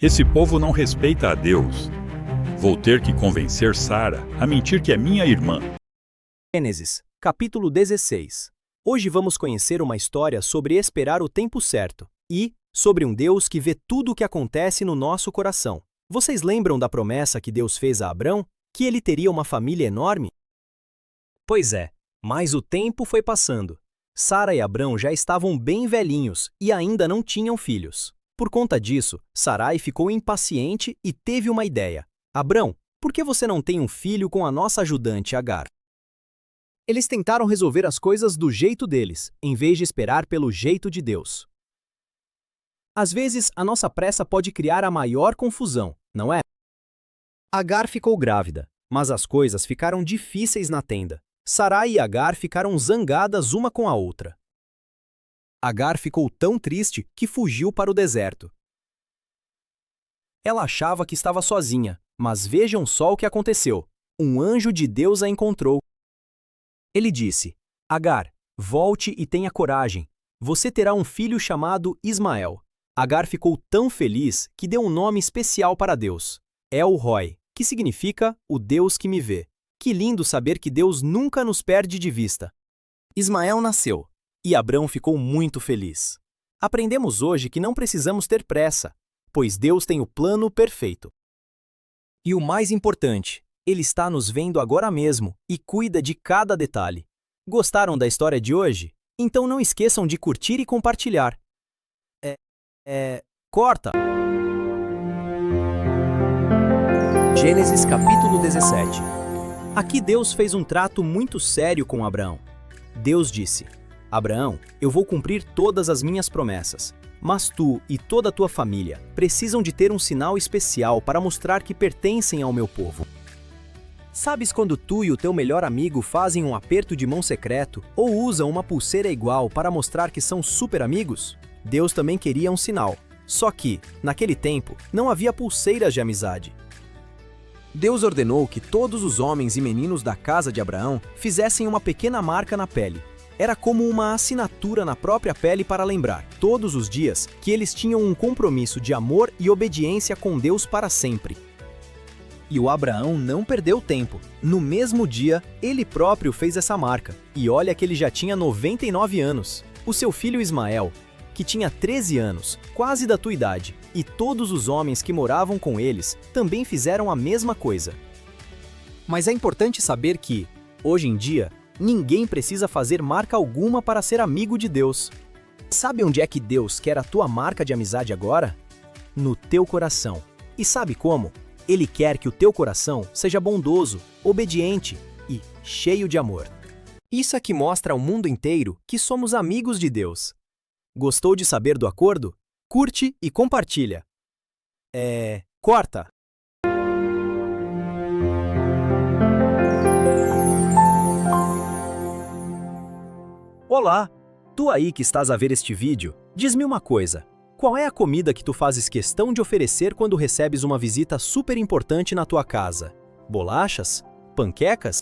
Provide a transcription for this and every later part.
Esse povo não respeita a Deus. Vou ter que convencer Sara a mentir que é minha irmã. Gênesis, capítulo 16. Hoje vamos conhecer uma história sobre esperar o tempo certo e sobre um Deus que vê tudo o que acontece no nosso coração. Vocês lembram da promessa que Deus fez a Abrão, que ele teria uma família enorme? Pois é, mas o tempo foi passando. Sara e Abrão já estavam bem velhinhos e ainda não tinham filhos. Por conta disso, Sarai ficou impaciente e teve uma ideia. Abrão, por que você não tem um filho com a nossa ajudante Agar? Eles tentaram resolver as coisas do jeito deles, em vez de esperar pelo jeito de Deus. Às vezes, a nossa pressa pode criar a maior confusão, não é? Agar ficou grávida, mas as coisas ficaram difíceis na tenda. Sarai e Agar ficaram zangadas uma com a outra. Agar ficou tão triste que fugiu para o deserto. Ela achava que estava sozinha, mas vejam só o que aconteceu. Um anjo de Deus a encontrou. Ele disse: Agar, volte e tenha coragem. Você terá um filho chamado Ismael. Agar ficou tão feliz que deu um nome especial para Deus. El Roi, que significa o Deus que me vê. Que lindo saber que Deus nunca nos perde de vista. Ismael nasceu, e Abrão ficou muito feliz. Aprendemos hoje que não precisamos ter pressa, pois Deus tem o plano perfeito. E o mais importante, Ele está nos vendo agora mesmo e cuida de cada detalhe. Gostaram da história de hoje? Então não esqueçam de curtir e compartilhar. Corta! Gênesis capítulo 17. Aqui Deus fez um trato muito sério com Abraão. Deus disse: Abraão, eu vou cumprir todas as minhas promessas, mas tu e toda a tua família precisam de ter um sinal especial para mostrar que pertencem ao meu povo. Sabes quando tu e o teu melhor amigo fazem um aperto de mão secreto ou usam uma pulseira igual para mostrar que são super amigos? Deus também queria um sinal, só que, naquele tempo, não havia pulseiras de amizade. Deus ordenou que todos os homens e meninos da casa de Abraão fizessem uma pequena marca na pele. Era como uma assinatura na própria pele para lembrar, todos os dias, que eles tinham um compromisso de amor e obediência com Deus para sempre. E o Abraão não perdeu tempo. No mesmo dia, ele próprio fez essa marca. E olha que ele já tinha 99 anos. O seu filho Ismael, que tinha 13 anos, quase da tua idade, e todos os homens que moravam com eles também fizeram a mesma coisa. Mas é importante saber que, hoje em dia, ninguém precisa fazer marca alguma para ser amigo de Deus. Sabe onde é que Deus quer a tua marca de amizade agora? No teu coração. E sabe como? Ele quer que o teu coração seja bondoso, obediente e cheio de amor. Isso é que mostra ao mundo inteiro que somos amigos de Deus. Gostou de saber do acordo? Curte e compartilha. Corta! Olá! Tu aí que estás a ver este vídeo, diz-me uma coisa. Qual é a comida que tu fazes questão de oferecer quando recebes uma visita super importante na tua casa? Bolachas? Panquecas?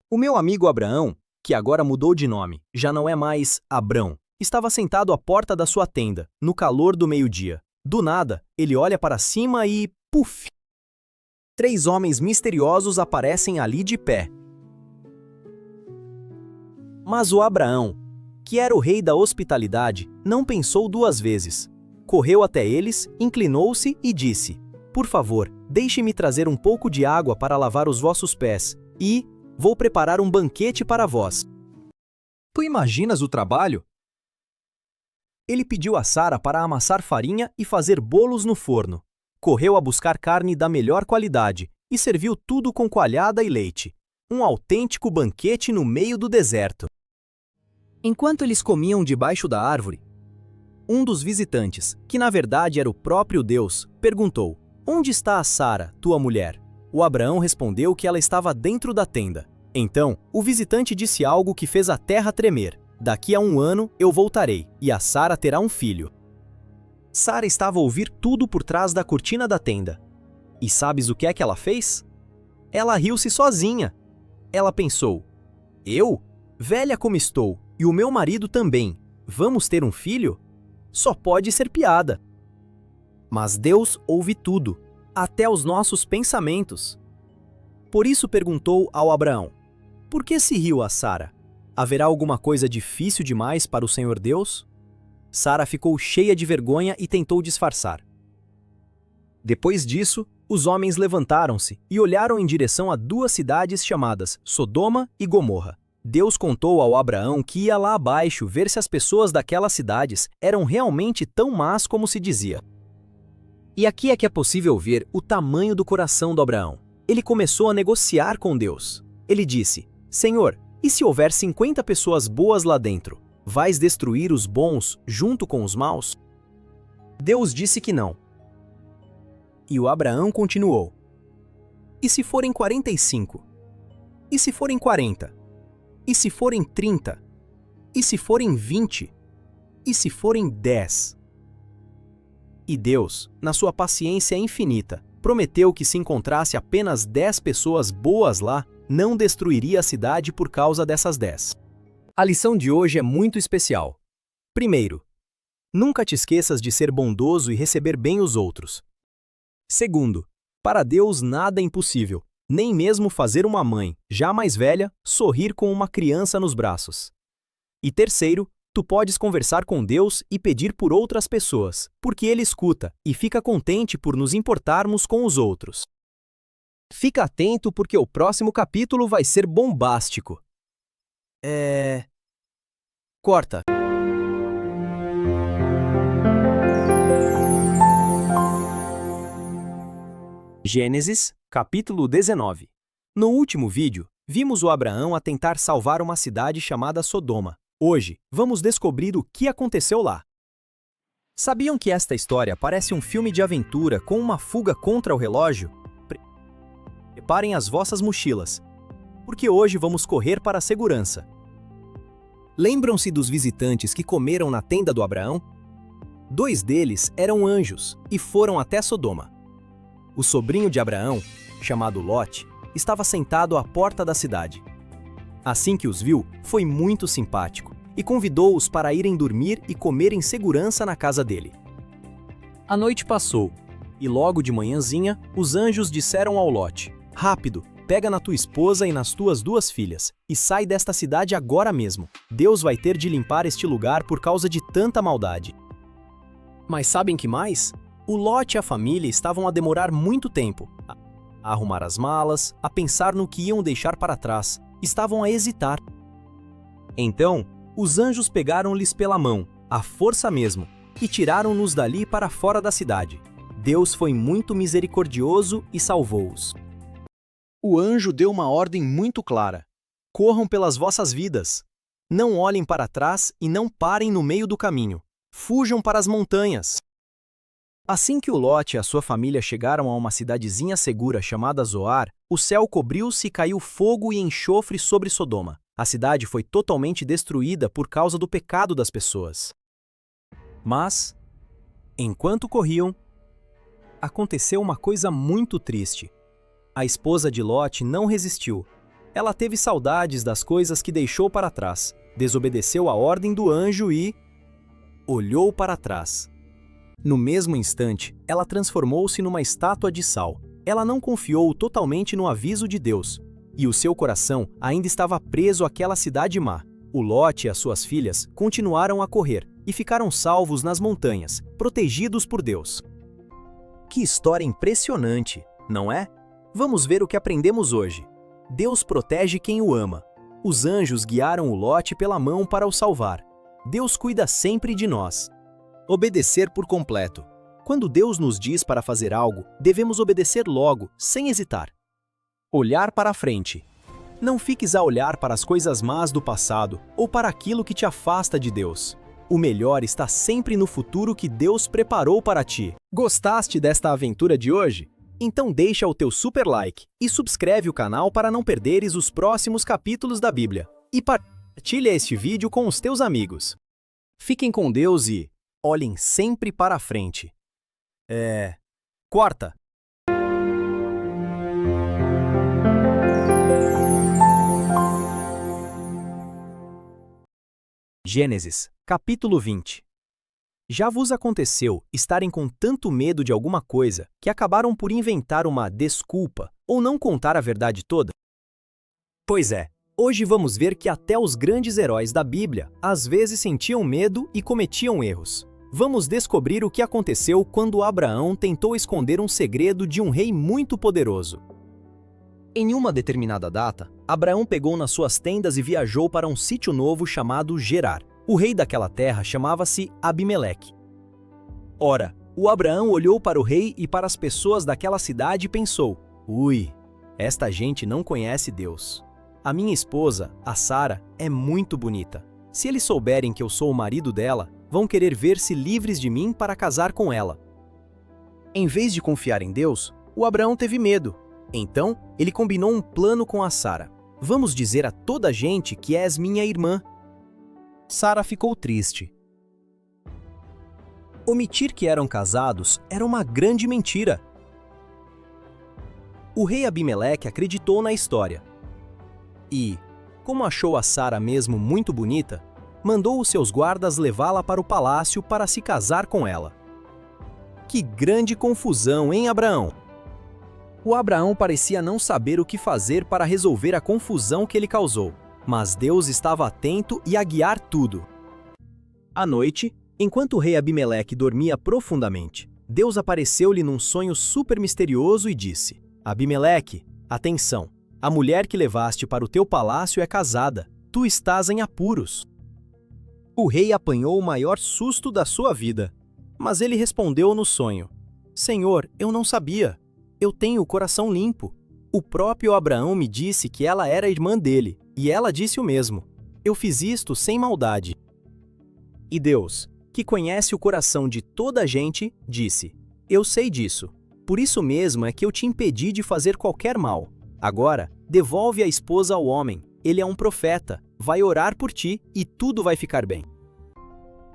O meu amigo Abraão, que agora mudou de nome, já não é mais Abrão, estava sentado à porta da sua tenda, no calor do meio-dia. Do nada, ele olha para cima e... puf! 3 homens misteriosos aparecem ali de pé. Mas o Abraão, que era o rei da hospitalidade, não pensou 2 vezes. Correu até eles, inclinou-se e disse: Por favor, deixe-me trazer um pouco de água para lavar os vossos pés, e vou preparar um banquete para vós. Tu imaginas o trabalho? Ele pediu a Sara para amassar farinha e fazer bolos no forno. Correu a buscar carne da melhor qualidade e serviu tudo com coalhada e leite. Um autêntico banquete no meio do deserto. Enquanto eles comiam debaixo da árvore, um dos visitantes, que na verdade era o próprio Deus, perguntou: Onde está a Sara, tua mulher? O Abraão respondeu que ela estava dentro da tenda. Então, o visitante disse algo que fez a terra tremer. Daqui a 1 ano eu voltarei, e a Sara terá um filho. Sara estava a ouvir tudo por trás da cortina da tenda. E sabes o que é que ela fez? Ela riu-se sozinha. Ela pensou: Eu? Velha como estou, e o meu marido também, vamos ter um filho? Só pode ser piada. Mas Deus ouve tudo, até os nossos pensamentos. Por isso perguntou ao Abraão: por que se riu a Sara? Haverá alguma coisa difícil demais para o Senhor Deus? Sara ficou cheia de vergonha e tentou disfarçar. Depois disso, os homens levantaram-se e olharam em direção a duas cidades chamadas Sodoma e Gomorra. Deus contou ao Abraão que ia lá abaixo ver se as pessoas daquelas cidades eram realmente tão más como se dizia. E aqui é que é possível ver o tamanho do coração do Abraão. Ele começou a negociar com Deus. Ele disse: Senhor, e se houver 50 pessoas boas lá dentro? Vais destruir os bons junto com os maus? Deus disse que não. E o Abraão continuou: e se forem 45? E se forem 40? E se forem 30? E se forem 20? E se forem 10? E Deus, na sua paciência infinita, prometeu que se encontrasse apenas 10 pessoas boas lá, não destruiria a cidade por causa dessas 10. A lição de hoje é muito especial. Primeiro, nunca te esqueças de ser bondoso e receber bem os outros. Segundo, para Deus nada é impossível, nem mesmo fazer uma mãe, já mais velha, sorrir com uma criança nos braços. E terceiro, tu podes conversar com Deus e pedir por outras pessoas, porque Ele escuta e fica contente por nos importarmos com os outros. Fica atento porque o próximo capítulo vai ser bombástico. Corta. Gênesis, capítulo 19. No último vídeo, vimos o Abraão a tentar salvar uma cidade chamada Sodoma. Hoje, vamos descobrir o que aconteceu lá. Sabiam que esta história parece um filme de aventura com uma fuga contra o relógio? Preparem as vossas mochilas, porque hoje vamos correr para a segurança. Lembram-se dos visitantes que comeram na tenda do Abraão? 2 deles eram anjos e foram até Sodoma. O sobrinho de Abraão, chamado Lote, estava sentado à porta da cidade. Assim que os viu, foi muito simpático e convidou-os para irem dormir e comer em segurança na casa dele. A noite passou e logo de manhãzinha, os anjos disseram ao Lote: rápido, pega na tua esposa e nas tuas 2 filhas e sai desta cidade agora mesmo. Deus vai ter de limpar este lugar por causa de tanta maldade. Mas sabem que mais? O Lote e a família estavam a demorar muito tempo a arrumar as malas, a pensar no que iam deixar para trás. Estavam a hesitar. Então, os anjos pegaram-lhes pela mão, à força mesmo, e tiraram-nos dali para fora da cidade. Deus foi muito misericordioso e salvou-os. O anjo deu uma ordem muito clara: corram pelas vossas vidas. Não olhem para trás e não parem no meio do caminho. Fujam para as montanhas. Assim que o Lote e a sua família chegaram a uma cidadezinha segura chamada Zoar, o céu cobriu-se e caiu fogo e enxofre sobre Sodoma. A cidade foi totalmente destruída por causa do pecado das pessoas. Mas, enquanto corriam, aconteceu uma coisa muito triste. A esposa de Lote não resistiu. Ela teve saudades das coisas que deixou para trás, desobedeceu a ordem do anjo e olhou para trás. No mesmo instante, ela transformou-se numa estátua de sal. Ela não confiou totalmente no aviso de Deus, e o seu coração ainda estava preso àquela cidade má. O Lote e as suas filhas continuaram a correr e ficaram salvos nas montanhas, protegidos por Deus. Que história impressionante, não é? Vamos ver o que aprendemos hoje. Deus protege quem o ama. Os anjos guiaram o Lote pela mão para o salvar. Deus cuida sempre de nós. Obedecer por completo. Quando Deus nos diz para fazer algo, devemos obedecer logo, sem hesitar. Olhar para a frente. Não fiques a olhar para as coisas más do passado ou para aquilo que te afasta de Deus. O melhor está sempre no futuro que Deus preparou para ti. Gostaste desta aventura de hoje? Então deixa o teu super like e subscreve o canal para não perderes os próximos capítulos da Bíblia. E partilha este vídeo com os teus amigos. Fiquem com Deus e olhem sempre para a frente. Corta. Gênesis, capítulo 20. Já vos aconteceu estarem com tanto medo de alguma coisa que acabaram por inventar uma desculpa ou não contar a verdade toda? Pois é, hoje vamos ver que até os grandes heróis da Bíblia às vezes sentiam medo e cometiam erros. Vamos descobrir o que aconteceu quando Abraão tentou esconder um segredo de um rei muito poderoso. Em uma determinada data, Abraão pegou nas suas tendas e viajou para um sítio novo chamado Gerar. O rei daquela terra chamava-se Abimeleque. Ora, o Abraão olhou para o rei e para as pessoas daquela cidade e pensou: ui, esta gente não conhece Deus. A minha esposa, a Sara, é muito bonita. Se eles souberem que eu sou o marido dela, vão querer ver-se livres de mim para casar com ela. Em vez de confiar em Deus, o Abraão teve medo. Então, ele combinou um plano com a Sara. Vamos dizer a toda a gente que és minha irmã. Sara ficou triste. Omitir que eram casados era uma grande mentira. O rei Abimeleque acreditou na história. E, como achou a Sara mesmo muito bonita, mandou os seus guardas levá-la para o palácio para se casar com ela. Que grande confusão, hein, Abraão? O Abraão parecia não saber o que fazer para resolver a confusão que ele causou, mas Deus estava atento e a guiar tudo. À noite, enquanto o rei Abimeleque dormia profundamente, Deus apareceu-lhe num sonho super misterioso e disse: Abimeleque, atenção, a mulher que levaste para o teu palácio é casada, tu estás em apuros. O rei apanhou o maior susto da sua vida, mas ele respondeu no sonho: Senhor, eu não sabia. Eu tenho o coração limpo. O próprio Abraão me disse que ela era irmã dele, e ela disse o mesmo. Eu fiz isto sem maldade. E Deus, que conhece o coração de toda a gente, disse: Eu sei disso. Por isso mesmo é que eu te impedi de fazer qualquer mal. Agora, devolve a esposa ao homem. Ele é um profeta, vai orar por ti e tudo vai ficar bem.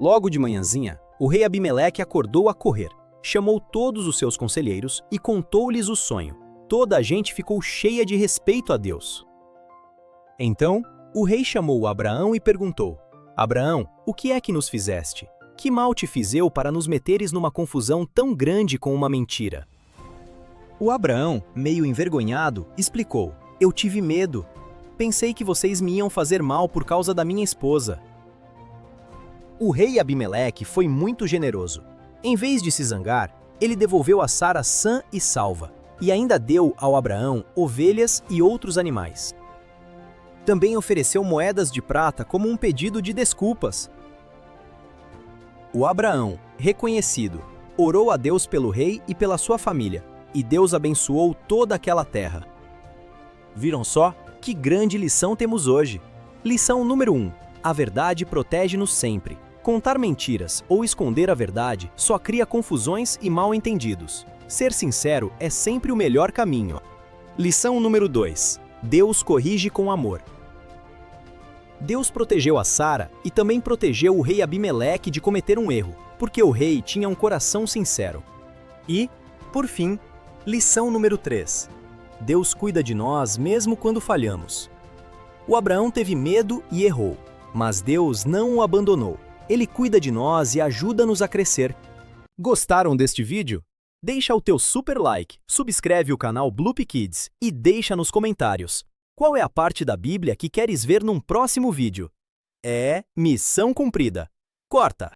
Logo de manhãzinha, o rei Abimeleque acordou a correr. Chamou todos os seus conselheiros e contou-lhes o sonho. Toda a gente ficou cheia de respeito a Deus. Então, o rei chamou Abraão e perguntou: Abraão, o que é que nos fizeste? Que mal te fiz eu para nos meteres numa confusão tão grande com uma mentira? O Abraão, meio envergonhado, explicou: Eu tive medo. Pensei que vocês me iam fazer mal por causa da minha esposa. O rei Abimeleque foi muito generoso. Em vez de se zangar, ele devolveu a Sara sã e salva, e ainda deu ao Abraão ovelhas e outros animais. Também ofereceu moedas de prata como um pedido de desculpas. O Abraão, reconhecido, orou a Deus pelo rei e pela sua família, e Deus abençoou toda aquela terra. Viram só? Que grande lição temos hoje! Lição número 1. A verdade protege-nos sempre. Contar mentiras ou esconder a verdade só cria confusões e mal-entendidos. Ser sincero é sempre o melhor caminho. Lição número 2. Deus corrige com amor. Deus protegeu a Sara e também protegeu o rei Abimeleque de cometer um erro, porque o rei tinha um coração sincero. E, por fim, lição número 3. Deus cuida de nós mesmo quando falhamos. O Abraão teve medo e errou, mas Deus não o abandonou. Ele cuida de nós e ajuda-nos a crescer. Gostaram deste vídeo? Deixa o teu super like, subscreve o canal Bloop Kids e deixa nos comentários qual é a parte da Bíblia que queres ver num próximo vídeo. É missão cumprida. Corta!